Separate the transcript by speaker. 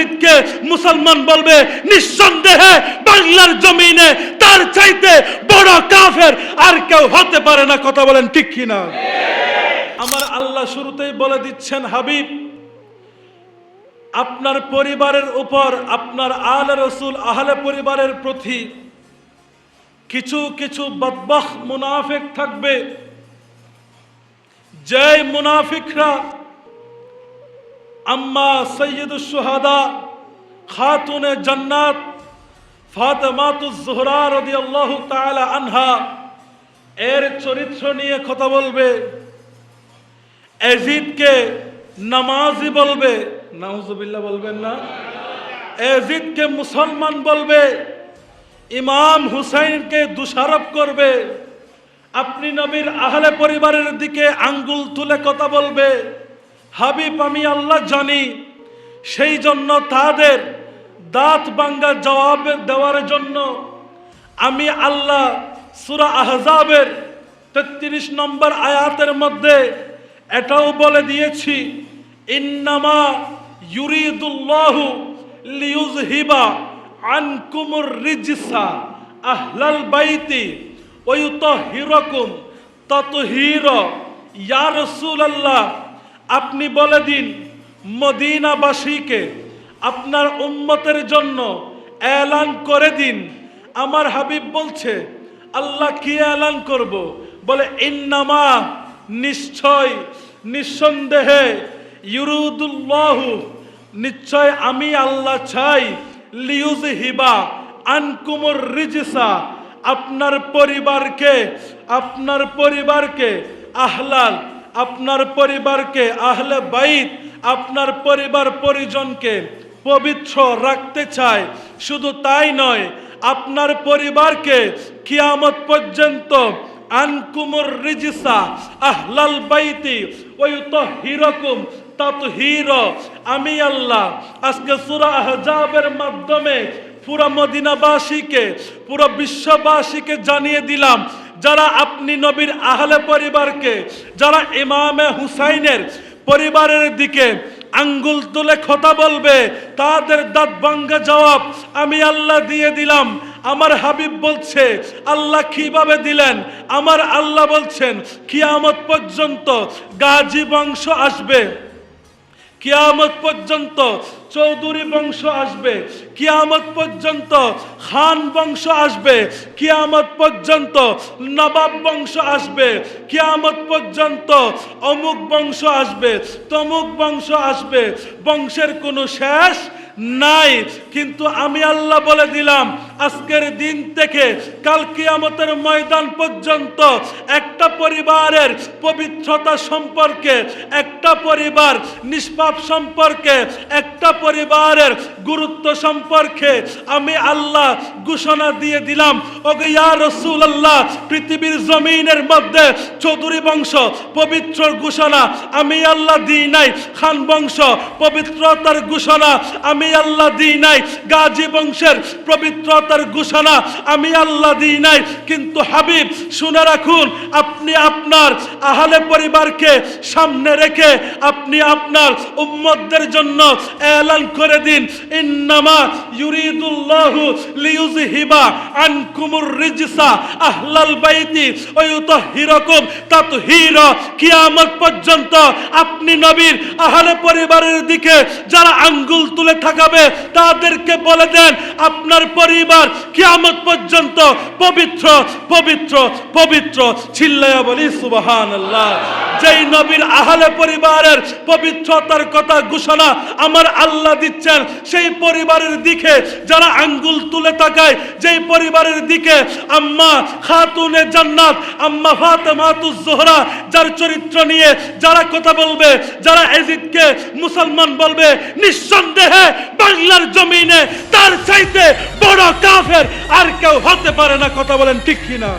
Speaker 1: এজিদকে মুসলমান বলবে, নিঃসন্দেহে বাংলার জমিনে তার চাইতে বড় কাফের আর কেউ হতে পারে না। কথা বলেন ঠিক কিনা? আমার আল্লাহ শুরুতেই বলে দিচ্ছেন, হাবিব আপনার পরিবারের উপর, আপনার আলে রসুল আহলে পরিবারের প্রতি কিছু কিছু বদবখ মুনাফিক থাকবে, যে মুনাফিকরা আম্মা সৈয়দুশ শুহাদা খাতুনে জান্নাত ফাতেমাতুজ জোহরা রাদিয়াল্লাহু তাআলা আনহা এর চরিত্র নিয়ে কথা বলবে, এজিদকে নামাজি বলবে, নাউজুবিল্লাহ বলবেন না, এজিদকে মুসলমান বলবে, ইমাম হুসাইনকে দোষারোপ করবে, আপনি নবীর আহলে পরিবারের দিকে আঙ্গুল তুলে কথা বলবে। হাবিব আমি আল্লাহ জানি, সেই জন্য তাদের দাঁত ভাঙ্গা জবাব দেওয়ার জন্য আমি আল্লাহ সূরা আহজাবের 33 নম্বর আয়াতের মধ্যে এটাও বলে দিয়েছি, ইন্নামা ইউরিদুল্লাহু লিইউযহিবা আনকুমুর রিজসা আহলাল বাইতি ওয়া ইউতাহহিরাকুম তাতহীরা। ইয়া রাসূলুল্লাহ আপনি বলে দিন মদিনাবাসীকে, আপনার উম্মতের জন্য এলান করে দিন। আমার হাবিব বলছে, আল্লাহ কি এলান করব? বলে ইন্নামা নিশ্চয়, নিঃসন্দেহে, ইউরিদুল্লাহু নিশ্চয় আমি আল্লাহ চাই, লিইউযহিবা আনকুমুর রিজসা আপনার পরিবারকে আহলাল, আপনার পরিবারকে আহলে বাইত, আপনার পরিবার পরিজনকে পবিত্র রাখতে চায়। শুধু তাই নয়, আপনার পরিবারকে কিয়ামত পর্যন্ত আনকুমুর রিজসা আহলাল বাইতি ওয়া ইউতাহহিরাকুম তাতহীরা। আমি আল্লাহ আজকে সূরা আহজাবের মাধ্যমে পুরো মদিনাবাসীকে, পুরো বিশ্ববাসীকে জানিয়ে দিলাম, যারা আপনি নবীর আহলে পরিবারকে, যারা ইমামে হুসাইনের পরিবারের দিকে আঙ্গুল তুলে কথা বলবে, তাদের দাঁত ভাঙ্গা জবাব আমি আল্লাহ দিয়ে দিলাম। আমার হাবিব বলছে, আল্লাহ কিভাবে দিলেন? আমার আল্লাহ বলছেন, কিয়ামত পর্যন্ত গাজী বংশ আসবে, কিয়ামত পর্যন্ত চৌধুরী বংশ আসবে, কিয়ামত পর্যন্ত খান বংশ আসবে, কিয়ামত পর্যন্ত নবাব বংশ আসবে, কিয়ামত পর্যন্ত অমুক বংশ আসবে, তমুক বংশ আসবে, বংশের কোনো শেষ নাই। কিন্তু আমি আল্লাহ বলে দিলাম, আজকের দিন থেকে কাল কিয়ামতের ময়দান পর্যন্ত একটা পরিবারের পবিত্রতা সম্পর্কে, একটা পরিবার নিষ্পাপ সম্পর্কে, একটা পরিবারের গুরুত্ব সম্পর্কে আমি আল্লাহ ঘোষণা দিয়ে দিলাম। ওগো ইয়া রাসূলুল্লাহ, পৃথিবীর জমিনের মধ্যে চৌধুরী বংশ পবিত্র ঘোষণা আমি আল্লাহ দিই নাই, খান বংশ পবিত্রতার ঘোষণা আমি আল্লাহ দিই নাই, গাজী বংশের পবিত্রতার ঘোষণা আমি আল্লাহ দিই নাই। কিন্তু হাবিব শুনে রাখুন, আপনি আপনার আহলে পরিবারকে সামনে রেখে আপনি আপনার উম্মতদের জন্য এলান করে দিন, ইন্নামা ইউরিদুল্লাহু লিইউযহিবা আনকুমুর রিজসা আহলাল বাইতি ওয়া ইউতাহহিরাকুম তাতহীরা। কিয়ামত পর্যন্ত আপনি নবীর আহলে পরিবারের দিকে যারা আঙ্গুল তুলে থাকাবে, তাদেরকে বলে দেন আপনার পরিবার কিয়ামত পর্যন্ত পবিত্র পবিত্র পবিত্র। চিল্লায়া বলি সুবহানাল্লাহ। যেই নবীর আহলে পরিবারের পবিত্রতার কথা ঘোষণা আমার আল্লাহ দিচ্ছেন, সেই পরিবারের দিকে যারা আঙ্গুল তুলে তাকায়, যেই পরিবারের দিকে আম্মা খাতুনে জান্নাত আম্মা ফাতেমাতুজ জোহরা যার চরিত্র নিয়ে যারা কথা বলবে, যারা এজিদকে মুসলমান বলবে, নিঃসন্দেহে বাংলার জমিনে তার চাইতে বড় কাফের আর কেউ হতে পারে না। কথা বলেন ঠিক কিনা?